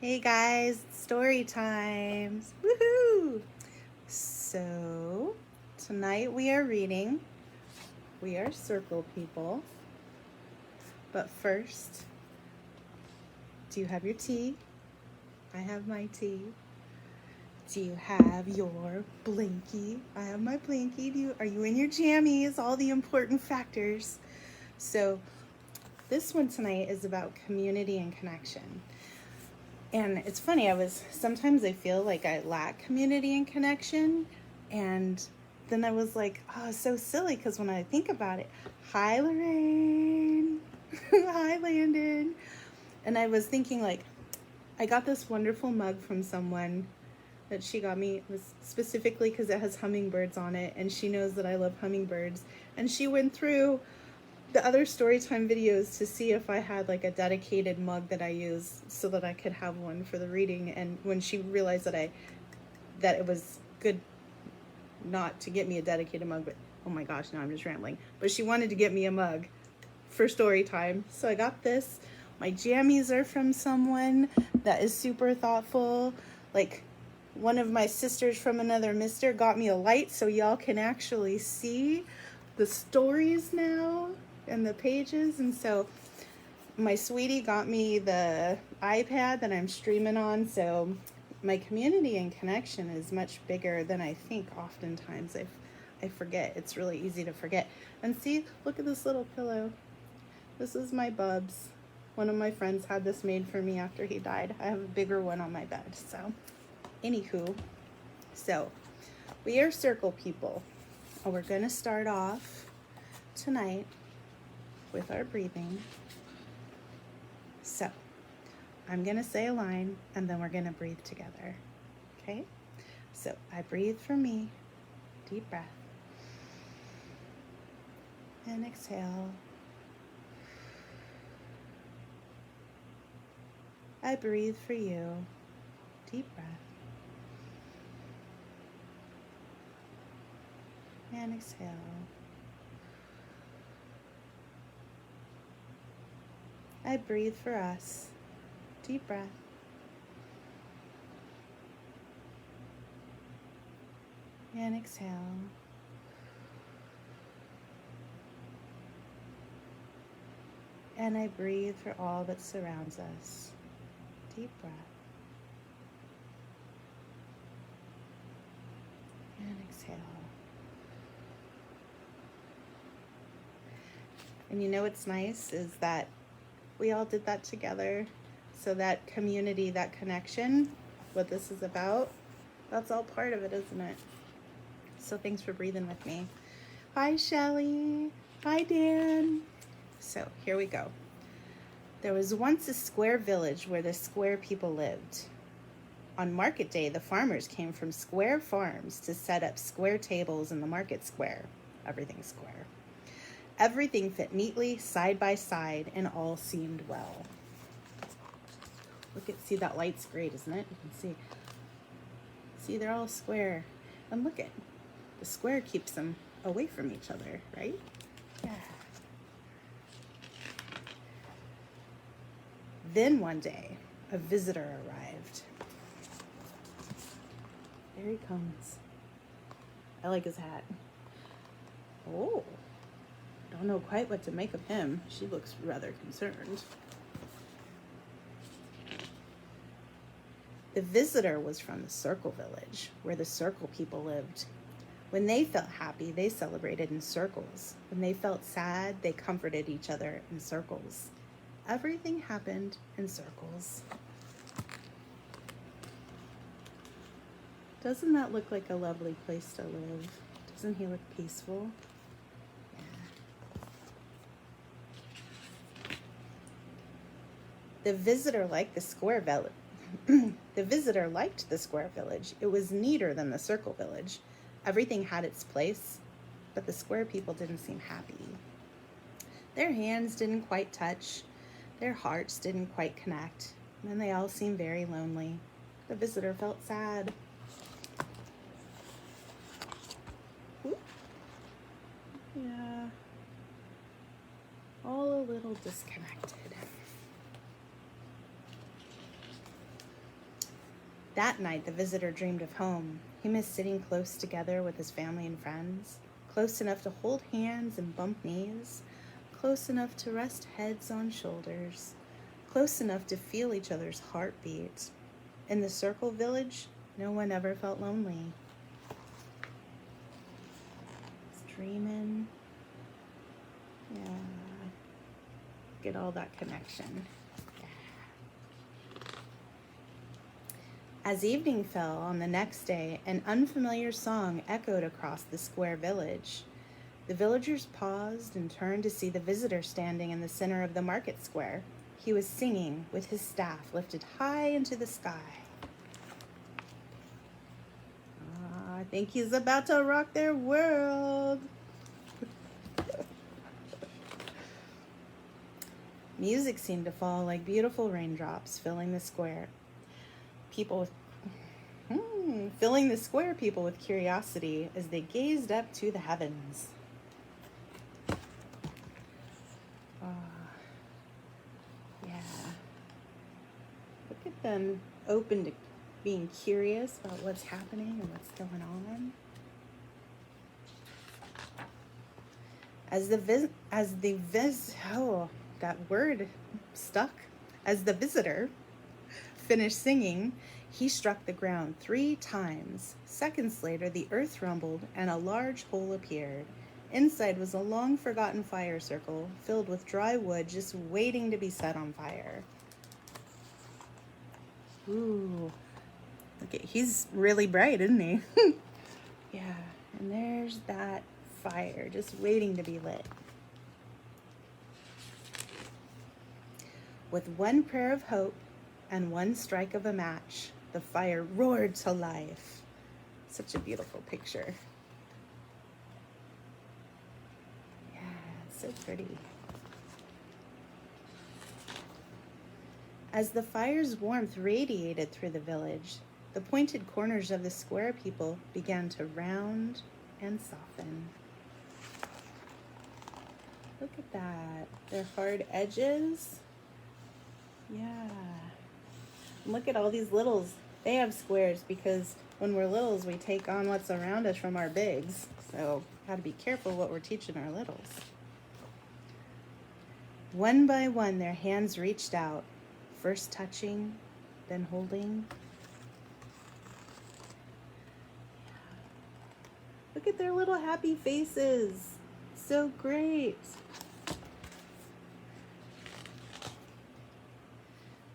Hey guys, story times. Woohoo! So, tonight we are reading We Are Circle People. But first, do you have your tea? I have my tea. Do you have your blankie? I have my blankie. Are you in your jammies? All the important factors. So, this one tonight is about community and connection. And it's funny, sometimes I feel like I lack community and connection. And then I was like, oh, it's so silly because when I think about it, hi, Lorraine. Hi, Landon. And I was thinking, like, I got this wonderful mug from someone that she got me. It was specifically because it has hummingbirds on it. And she knows that I love hummingbirds. And she went through the other storytime videos to see if I had like a dedicated mug that I use so that I could have one for the reading. And when she realized that it was good not to get me a dedicated mug, but oh my gosh, now I'm just rambling. But she wanted to get me a mug for story time. So I got this. My jammies are from someone that is super thoughtful. Like one of my sisters from another mister got me a light so y'all can actually see the stories now and the pages. And so my sweetie got me the iPad that I'm streaming on, so my community and connection is much bigger than I think. Oftentimes I forget. It's really easy to forget. And see, look at this little pillow. This is my Bubs. One of my friends had this made for me after he died. I have a bigger one on my bed. So anywho, so we are circle people. We're going to start off tonight with our breathing. So I'm going to say a line and then we're going to breathe together. Okay? So I breathe for me. Deep breath. And exhale. I breathe for you. Deep breath. And exhale. I breathe for us. Deep breath. And exhale. And I breathe for all that surrounds us. Deep breath. And exhale. And you know what's nice is that we all did that together. So that community, that connection, what this is about, that's all part of it, isn't it? So thanks for breathing with me. Hi, Shelly. Hi, Dan. So here we go. There was once a square village where the square people lived. On market day, the farmers came from square farms to set up square tables in the market square. Everything's square. Everything fit neatly, side by side, and all seemed well. See, that light's great, isn't it? You can see they're all square. And look at, the square keeps them away from each other, right? Yeah. Then one day, a visitor arrived. There he comes. I like his hat. Oh, don't know quite what to make of him. She looks rather concerned. The visitor was from the Circle Village, where the Circle people lived. When they felt happy, they celebrated in circles. When they felt sad, they comforted each other in circles. Everything happened in circles. Doesn't that look like a lovely place to live? Doesn't he look peaceful? Yeah. The visitor liked the square village. The visitor liked the square village. It was neater than the circle village. Everything had its place, but the square people didn't seem happy. Their hands didn't quite touch. Their hearts didn't quite connect. And they all seemed very lonely. The visitor felt sad. Yeah. All a little disconnected. That night, the visitor dreamed of home. He missed sitting close together with his family and friends, close enough to hold hands and bump knees, close enough to rest heads on shoulders, close enough to feel each other's heartbeat. In the Circle Village, no one ever felt lonely. Just dreaming. Yeah. Get all that connection. As evening fell on the next day, an unfamiliar song echoed across the square village. The villagers paused and turned to see the visitor standing in the center of the market square. He was singing with his staff lifted high into the sky. I think he's about to rock their world. Music seemed to fall like beautiful raindrops, filling the square. People with curiosity as they gazed up to the heavens. Yeah. Look at them, open to being curious about what's happening and what's going on. As the visitor finished singing, he struck the ground 3 times. Seconds later, the earth rumbled and a large hole appeared. Inside was a long-forgotten fire circle filled with dry wood just waiting to be set on fire. Ooh. Okay, he's really bright, isn't he? Yeah, and there's that fire just waiting to be lit. With one prayer of hope and one strike of a match, the fire roared to life. Such a beautiful picture. Yeah, it's so pretty. As the fire's warmth radiated through the village, the pointed corners of the square people began to round and soften. Look at that. Their hard edges. Yeah. Look at all these littles. They have squares because when we're littles, we take on what's around us from our bigs. So, gotta be careful what we're teaching our littles. One by one, their hands reached out, first touching, then holding. Look at their little happy faces. So great.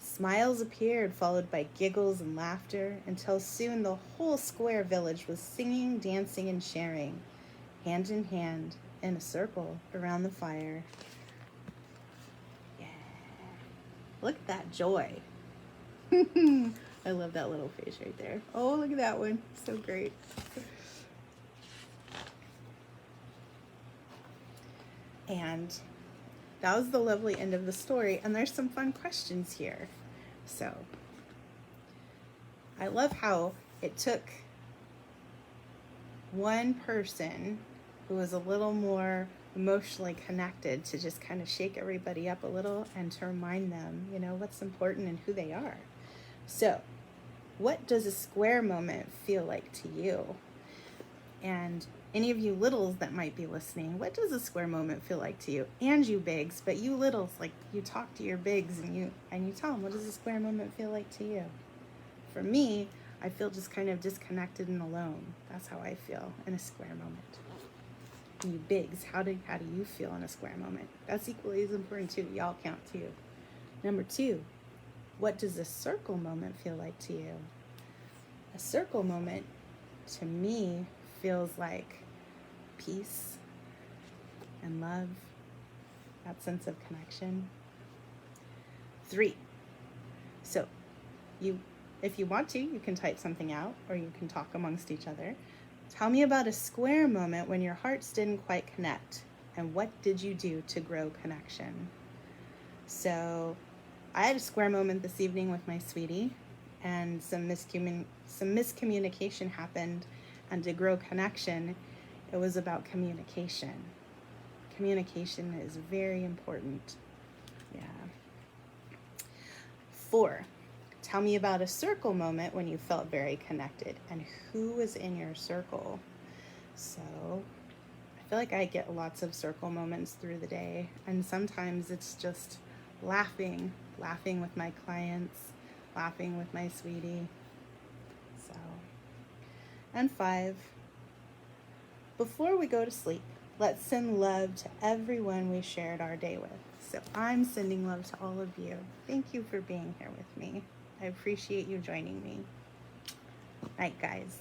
Smiles appeared, followed by giggles and laughter, until soon the whole square village was singing, dancing, and sharing, hand in hand, in a circle around the fire. Yeah. Look at that joy. I love that little face right there. Oh, look at that one. So great. And that was the lovely end of the story. And there's some fun questions here. So I love how it took one person who was a little more emotionally connected to just kind of shake everybody up a little and to remind them, what's important and who they are. So, what does a square moment feel like to you? And any of you littles that might be listening, what does a square moment feel like to you? And you bigs, but you littles, like you talk to your bigs and you tell them, what does a square moment feel like to you? For me, I feel just kind of disconnected and alone. That's how I feel in a square moment. And you bigs, how do you feel in a square moment? That's equally as important too. Y'all count too. Number 2, what does a circle moment feel like to you? A circle moment, to me, feels like peace and love, that sense of connection. 3, so if you want to, you can type something out or you can talk amongst each other. Tell me about a square moment when your hearts didn't quite connect, and what did you do to grow connection? So I had a square moment this evening with my sweetie, and some miscommunication happened, and to grow connection, it was about communication. Communication is very important. Yeah. 4, Tell me about a circle moment when you felt very connected, and who was in your circle. So I feel like I get lots of circle moments through the day, and sometimes it's just laughing with my clients, laughing with my sweetie. So, and 5, before we go to sleep, let's send love to everyone we shared our day with. So I'm sending love to all of you. Thank you for being here with me. I appreciate you joining me. Night, guys.